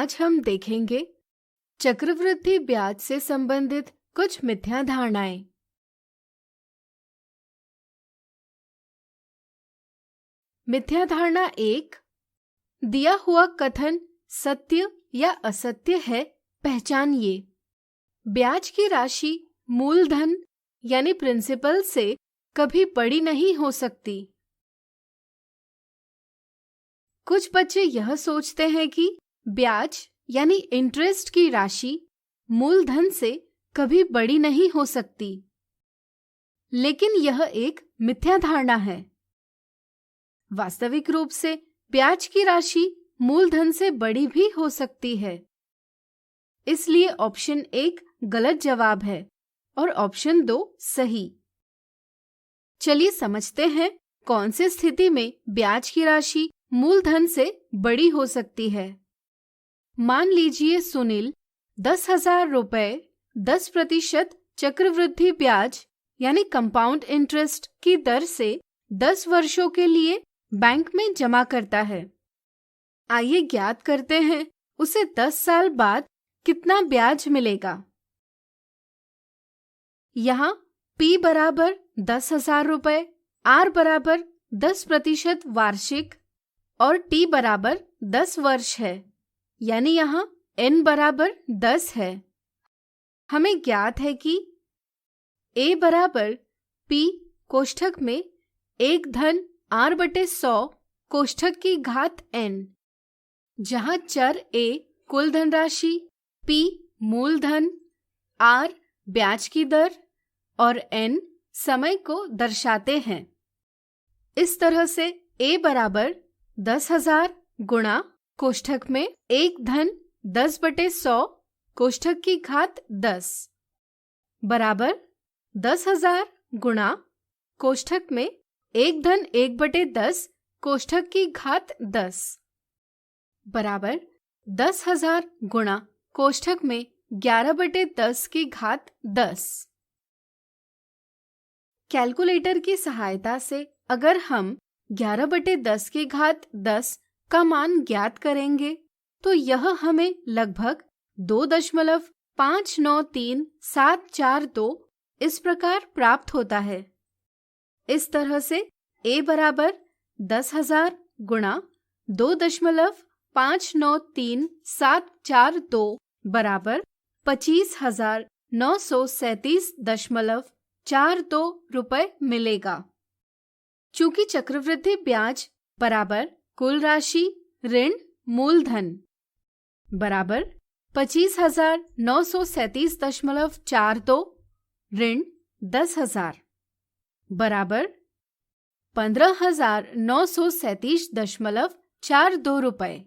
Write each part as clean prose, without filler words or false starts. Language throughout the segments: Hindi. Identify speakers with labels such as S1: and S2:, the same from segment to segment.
S1: आज हम देखेंगे चक्रवृद्धि ब्याज से संबंधित कुछ मिथ्या धारणाएं। मिथ्या धारणा 1, दिया हुआ कथन सत्य या असत्य है, पहचानिए। ब्याज की राशि मूलधन यानी प्रिंसिपल से कभी बड़ी नहीं हो सकती। कुछ बच्चे यह सोचते हैं कि ब्याज यानी इंटरेस्ट की राशि मूलधन से कभी बड़ी नहीं हो सकती, लेकिन यह एक मिथ्या धारणा है। वास्तविक रूप से ब्याज की राशि मूलधन से बड़ी भी हो सकती है। इसलिए ऑप्शन 1 गलत जवाब है और ऑप्शन 2 सही। चलिए समझते हैं कौन सी स्थिति में ब्याज की राशि मूलधन से बड़ी हो सकती है। मान लीजिए सुनील 10,000 रुपए 10% चक्रवृद्धि ब्याज यानी कंपाउंड इंटरेस्ट की दर से 10 वर्षों के लिए बैंक में जमा करता है। आइए ज्ञात करते हैं उसे 10 साल बाद कितना ब्याज मिलेगा। यहाँ P बराबर 10,000 रुपए, R बराबर 10% वार्षिक और T बराबर 10 वर्ष है, यानी यहाँ N बराबर 10 है। हमें ज्ञात है कि A बराबर P कोष्ठक में 1 धन R/100 कोष्ठक की घात N, जहाँ चर A कुल धनराशि, P मूलधन, R ब्याज की दर और N समय को दर्शाते हैं। इस तरह से A बराबर 10,000 गुणा कोष्ठक में 1 धन 10/100 कोष्ठक की घात 10 बराबर 10,000 गुणा कोष्ठक में 1 धन 1/10 कोष्ठक की घात 10 बराबर 10,000 गुणा कोष्ठक में 11/10 की घात 10। कैलकुलेटर की सहायता से अगर हम 11/10 की घात 10 का मान ज्ञात करेंगे तो यह हमें लगभग 2.593742 इस प्रकार प्राप्त होता है। इस तरह से A बराबर 10,000 गुणा 2.593742 बराबर 25,937.42 रुपए मिलेगा। चूंकि चक्रवृद्धि ब्याज बराबर कुल राशि ऋण मूलधन बराबर 25,937.42 ऋण 10,000 बराबर 15,937.42 रुपए।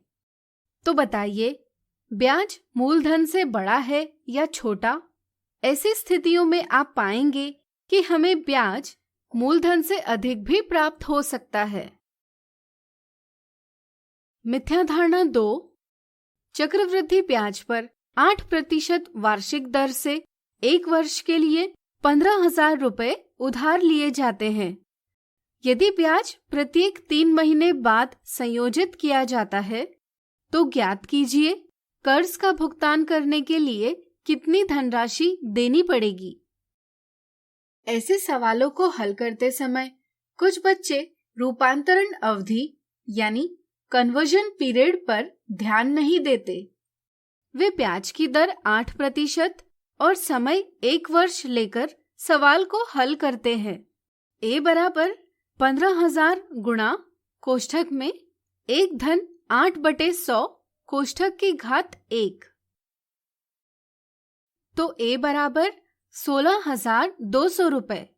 S1: तो बताइए ब्याज मूलधन से बड़ा है या छोटा? ऐसी स्थितियों में आप पाएंगे कि हमें ब्याज मूलधन से अधिक भी प्राप्त हो सकता है। मिथ्या धारणा 2, चक्रवृद्धि ब्याज पर 8% वार्षिक दर से 1 वर्ष के लिए 15,000 रुपए उधार लिए जाते हैं। यदि ब्याज प्रत्येक 3 महीने बाद संयोजित किया जाता है तो ज्ञात कीजिए कर्ज का भुगतान करने के लिए कितनी धनराशि देनी पड़ेगी। ऐसे सवालों को हल करते समय कुछ बच्चे रूपांतरण अवधि यानी कन्वर्जन पीरियड पर ध्यान नहीं देते। वे ब्याज की दर 8% और समय 1 वर्ष लेकर सवाल को हल करते हैं। A बराबर 15,000 गुणा कोष्ठक में 1 धन 8/100 कोष्ठक की घात 1, तो A बराबर 16,200 रुपए।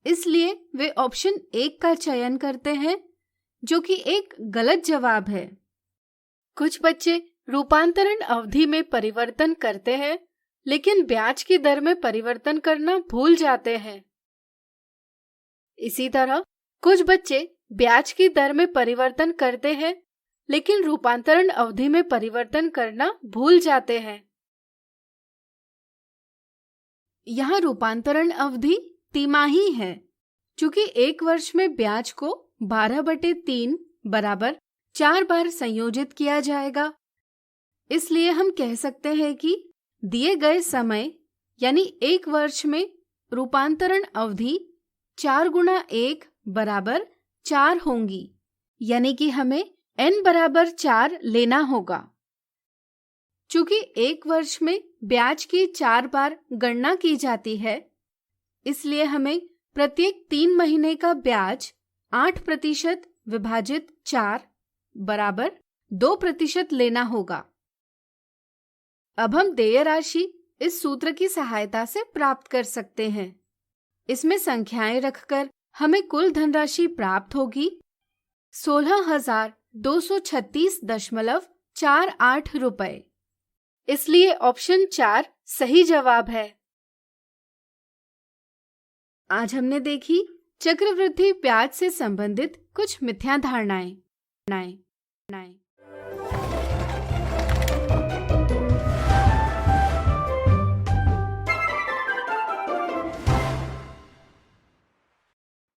S1: इसलिए वे ऑप्शन 1 का चयन करते हैं, जो कि एक गलत जवाब है। कुछ बच्चे रूपांतरण अवधि में परिवर्तन करते हैं, लेकिन ब्याज की दर में परिवर्तन करना भूल जाते हैं। इसी तरह कुछ बच्चे ब्याज की दर में परिवर्तन करते हैं, लेकिन रूपांतरण अवधि में परिवर्तन करना भूल जाते हैं। यहाँ रूपांतरण अवधि तिमाही है, चूंकि 1 वर्ष में ब्याज को 12/3 बराबर 4 बार संयोजित किया जाएगा। इसलिए हम कह सकते हैं कि दिए गए समय यानी 1 वर्ष में रूपांतरण अवधि 4 गुणा 1 बराबर 4 होंगी, यानी कि हमें n बराबर 4 लेना होगा। चूंकि 1 वर्ष में ब्याज की 4 बार गणना की जाती है, इसलिए हमें प्रत्येक 3 महीने का ब्याज 8% विभाजित 4 बराबर 2% लेना होगा। अब हम देय राशि इस सूत्र की सहायता से प्राप्त कर सकते हैं। इसमें संख्याएं रखकर हमें कुल धनराशि प्राप्त होगी 16,236.48 रुपए। इसलिए ऑप्शन 4 सही जवाब है। आज हमने देखी चक्रवृद्धि ब्याज से संबंधित कुछ मिथ्या धारणाएं।